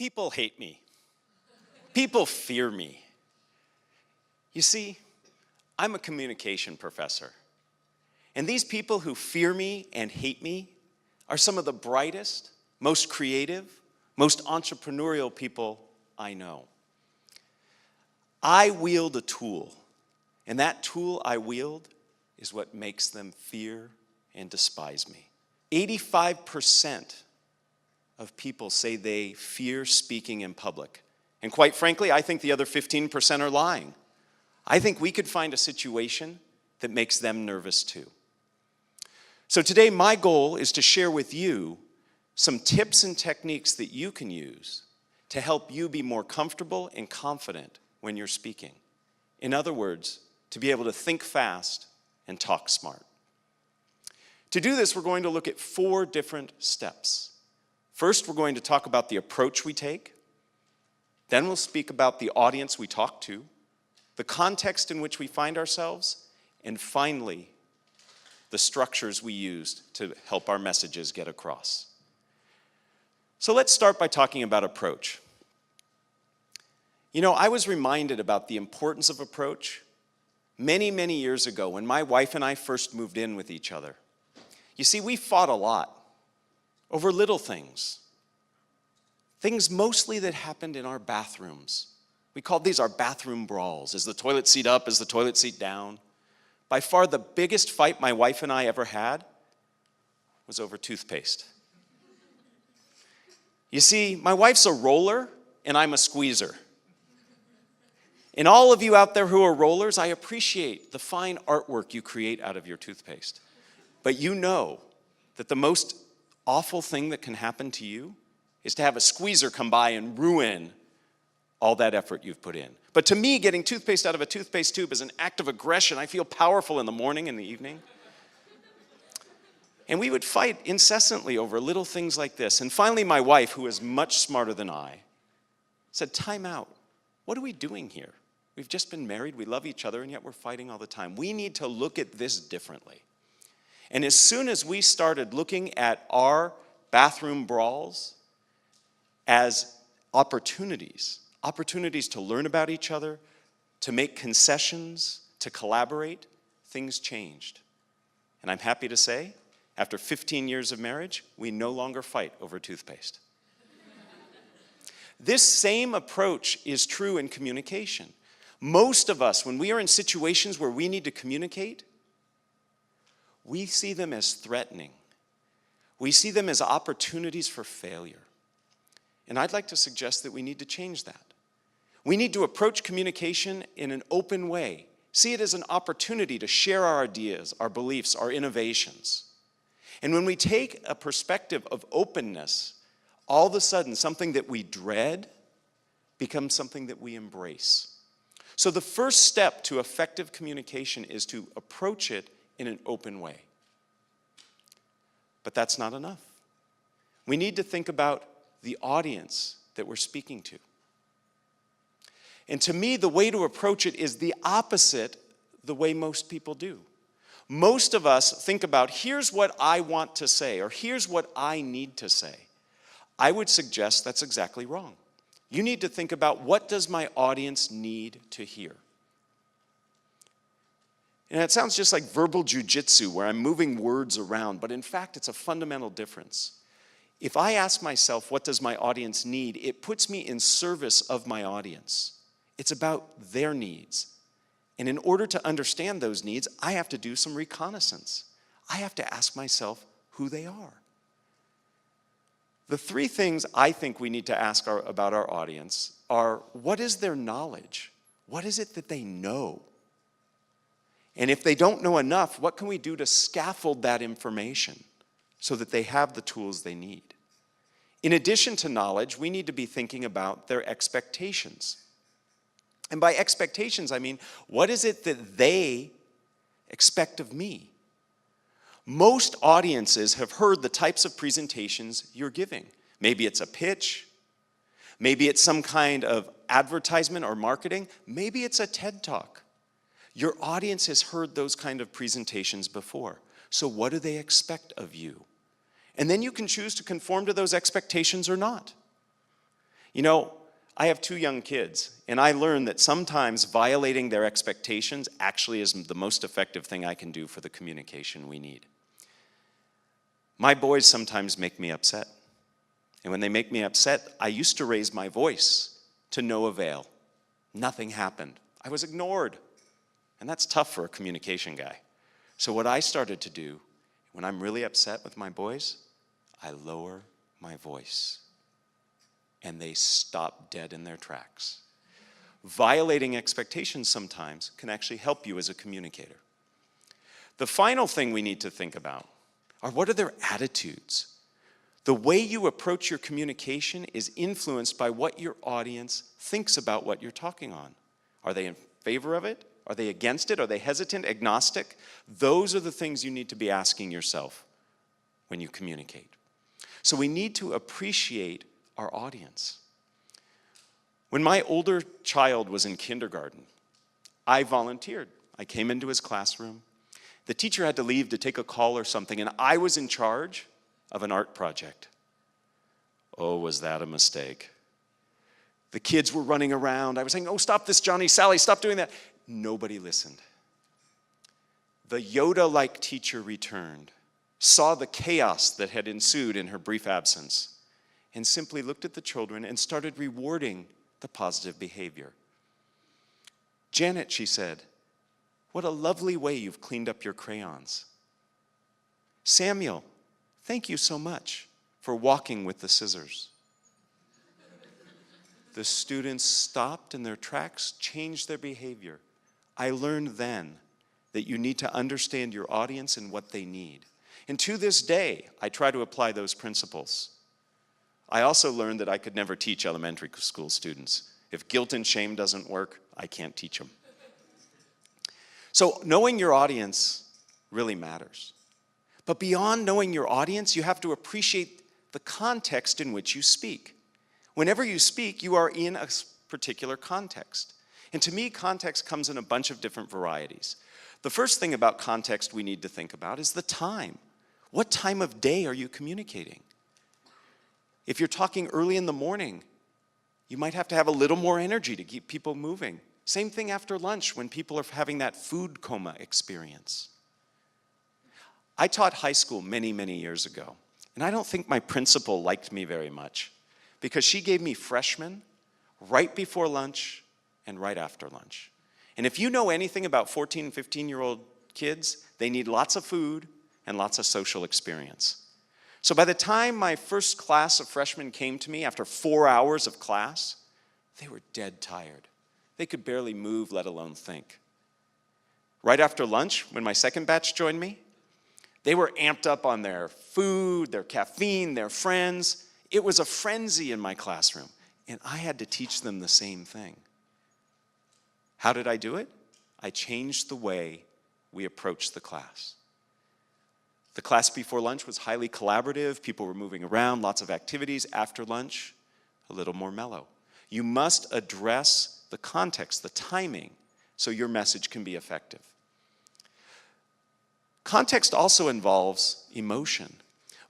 People hate me. People fear me. You see, I'm a communication professor. And these people who fear me and hate me are some of the brightest, most creative, most entrepreneurial people I know. I wield a tool, and that tool I wield is what makes them fear and despise me. 85% of people say they fear speaking in public. And quite frankly, I think the other 15% are lying. I think we could find a situation that makes them nervous too. So today, my goal is to share with you some tips and techniques that you can use to help you be more comfortable and confident when you're speaking. In other words, to be able to think fast and talk smart. To do this, we're going to look at 4 different steps. First, we're going to talk about the approach we take. Then we'll speak about the audience we talk to, the context in which we find ourselves, and finally, the structures we used to help our messages get across. So let's start by talking about approach. You know, I was reminded about the importance of approach many, many years ago when my wife and I first moved in with each other. You see, we fought a lot over little things. Things mostly that happened in our bathrooms. We called these our bathroom brawls. Is the toilet seat up? Is the toilet seat down? By far the biggest fight my wife and I ever had was over toothpaste. You see, my wife's a roller and I'm a squeezer. And all of you out there who are rollers, I appreciate the fine artwork you create out of your toothpaste. But you know that the most awful thing that can happen to you is to have a squeezer come by and ruin all that effort you've put in. But to me, getting toothpaste out of a toothpaste tube is an act of aggression. I feel powerful in the morning and the evening. And we would fight incessantly over little things like this. And finally, my wife, who is much smarter than I, said, "Time out. What are we doing here? We've just been married, we love each other, and yet we're fighting all the time. We need to look at this differently." And as soon as we started looking at our bathroom brawls as opportunities to learn about each other, to make concessions, to collaborate, things changed. And I'm happy to say, after 15 years of marriage, we no longer fight over toothpaste. This same approach is true in communication. Most of us, when we are in situations where we need to communicate, we see them as threatening. We see them as opportunities for failure. And I'd like to suggest that we need to change that. We need to approach communication in an open way. See it as an opportunity to share our ideas, our beliefs, our innovations. And when we take a perspective of openness, all of a sudden something that we dread becomes something that we embrace. So the first step to effective communication is to approach it in an open way. But that's not enough. We need to think about the audience that we're speaking to. And to me, the way to approach it is the opposite the way most people do. Most of us think about, here's what I want to say, or here's what I need to say. I would suggest that's exactly wrong. You need to think about, what does my audience need to hear? And it sounds just like verbal jujitsu, where I'm moving words around, but in fact, it's a fundamental difference. If I ask myself, what does my audience need? It puts me in service of my audience. It's about their needs. And in order to understand those needs, I have to do some reconnaissance. I have to ask myself who they are. The 3 things I think we need to ask about our audience are, what is their knowledge? What is it that they know? And if they don't know enough, what can we do to scaffold that information so that they have the tools they need? In addition to knowledge, we need to be thinking about their expectations. And by expectations, I mean, what is it that they expect of me? Most audiences have heard the types of presentations you're giving. Maybe it's a pitch. Maybe it's some kind of advertisement or marketing. Maybe it's a TED Talk. Your audience has heard those kind of presentations before. So what do they expect of you? And then you can choose to conform to those expectations or not. You know, I have 2 young kids, and I learned that sometimes violating their expectations actually is the most effective thing I can do for the communication we need. My boys sometimes make me upset. And when they make me upset, I used to raise my voice to no avail. Nothing happened. I was ignored. And that's tough for a communication guy. So what I started to do, when I'm really upset with my boys, I lower my voice. And they stop dead in their tracks. Violating expectations sometimes can actually help you as a communicator. The final thing we need to think about are what are their attitudes? The way you approach your communication is influenced by what your audience thinks about what you're talking on. Are they in favor of it? Are they against it? Are they hesitant, agnostic? Those are the things you need to be asking yourself when you communicate. So we need to appreciate our audience. When my older child was in kindergarten, I volunteered. I came into his classroom. The teacher had to leave to take a call or something, and I was in charge of an art project. Oh, was that a mistake? The kids were running around. I was saying, oh, stop this, Johnny, Sally, stop doing that. Nobody listened. The Yoda-like teacher returned, saw the chaos that had ensued in her brief absence, and simply looked at the children and started rewarding the positive behavior. Janet, she said, what a lovely way you've cleaned up your crayons. Samuel, thank you so much for walking with the scissors. The students stopped in their tracks, changed their behavior. I learned then that you need to understand your audience and what they need. And to this day, I try to apply those principles. I also learned that I could never teach elementary school students. If guilt and shame doesn't work, I can't teach them. So knowing your audience really matters. But beyond knowing your audience, you have to appreciate the context in which you speak. Whenever you speak, you are in a particular context. And to me, context comes in a bunch of different varieties. The first thing about context we need to think about is the time. What time of day are you communicating? If you're talking early in the morning, you might have to have a little more energy to keep people moving. Same thing after lunch when people are having that food coma experience. I taught high school many, many years ago, and I don't think my principal liked me very much because she gave me freshmen right before lunch and right after lunch. And if you know anything about 14 and 15-year-old kids, they need lots of food and lots of social experience. So by the time my first class of freshmen came to me after 4 hours of class, they were dead tired. They could barely move, let alone think. Right after lunch, when my second batch joined me, they were amped up on their food, their caffeine, their friends. It was a frenzy in my classroom, and I had to teach them the same thing. How did I do it? I changed the way we approached the class. The class before lunch was highly collaborative. People were moving around, lots of activities. After lunch, a little more mellow. You must address the context, the timing, so your message can be effective. Context also involves emotion.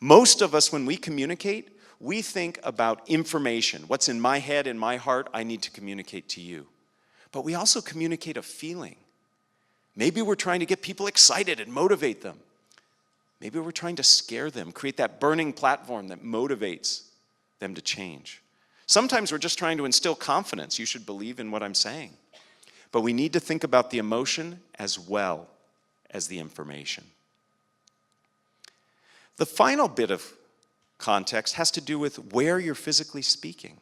Most of us, when we communicate, we think about information. What's in my head, in my heart, I need to communicate to you. But we also communicate a feeling. Maybe we're trying to get people excited and motivate them. Maybe we're trying to scare them, create that burning platform that motivates them to change. Sometimes we're just trying to instill confidence. You should believe in what I'm saying. But we need to think about the emotion as well as the information. The final bit of context has to do with where you're physically speaking.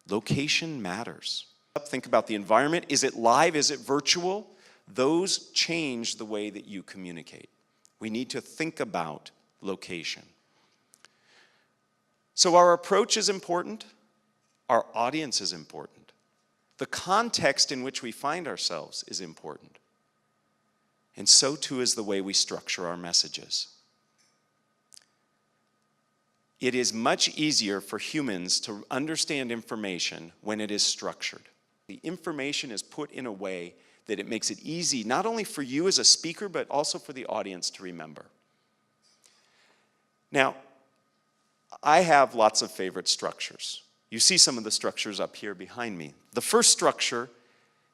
Location matters. Think about the environment. Is it live? Is it virtual? Those change the way that you communicate. We need to think about location. So our approach is important. Our audience is important. The context in which we find ourselves is important. And so too is the way we structure our messages. It is much easier for humans to understand information when it is structured. The information is put in a way that it makes it easy, not only for you as a speaker, but also for the audience to remember. Now, I have lots of favorite structures. You see some of the structures up here behind me. The first structure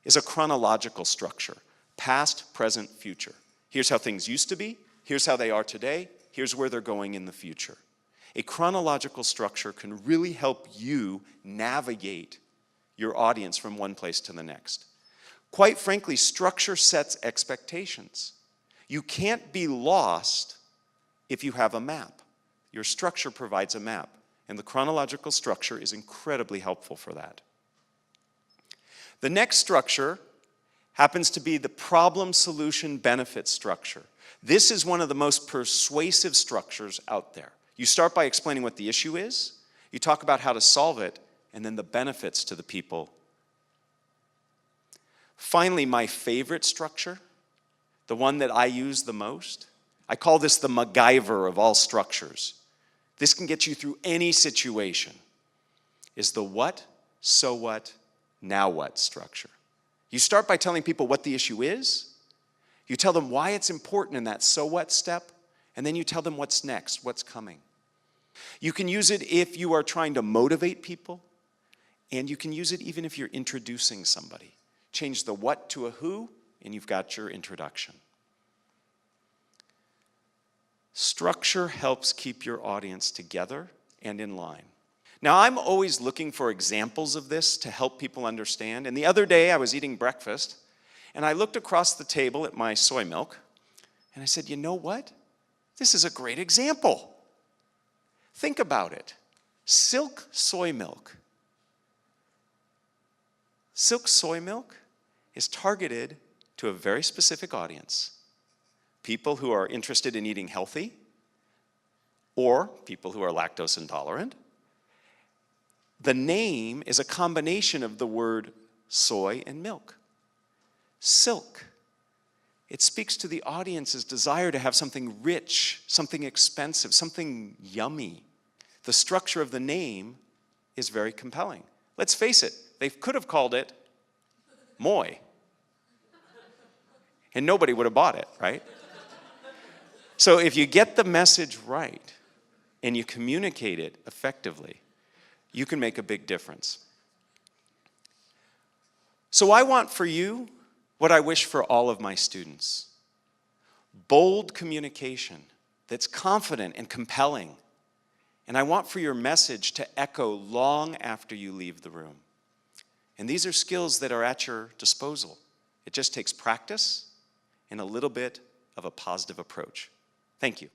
is a chronological structure, past, present, future. Here's how things used to be, here's how they are today, here's where they're going in the future. A chronological structure can really help you navigate your audience from one place to the next. Quite frankly, structure sets expectations. You can't be lost if you have a map. Your structure provides a map, and the chronological structure is incredibly helpful for that. The next structure happens to be the problem-solution benefit structure. This is one of the most persuasive structures out there. You start by explaining what the issue is, you talk about how to solve it, and then the benefits to the people. Finally, my favorite structure, the one that I use the most, I call this the MacGyver of all structures. This can get you through any situation, is the what, so what, now what structure. You start by telling people what the issue is, you tell them why it's important in that so what step, and then you tell them what's next, what's coming. You can use it if you are trying to motivate people, and you can use it even if you're introducing somebody. Change the what to a who, and you've got your introduction. Structure helps keep your audience together and in line. Now, I'm always looking for examples of this to help people understand. And the other day, I was eating breakfast, and I looked across the table at my soy milk, and I said, you know what? This is a great example. Think about it. Silk soy milk. Silk soy milk is targeted to a very specific audience. People who are interested in eating healthy, or people who are lactose intolerant. The name is a combination of the word soy and milk. Silk. It speaks to the audience's desire to have something rich, something expensive, something yummy. The structure of the name is very compelling. Let's face it, they could have called it Moy. And nobody would have bought it, right? So if you get the message right and you communicate it effectively, you can make a big difference. So I want for you what I wish for all of my students. Bold communication that's confident and compelling. And I want for your message to echo long after you leave the room. And these are skills that are at your disposal. It just takes practice and a little bit of a positive approach. Thank you.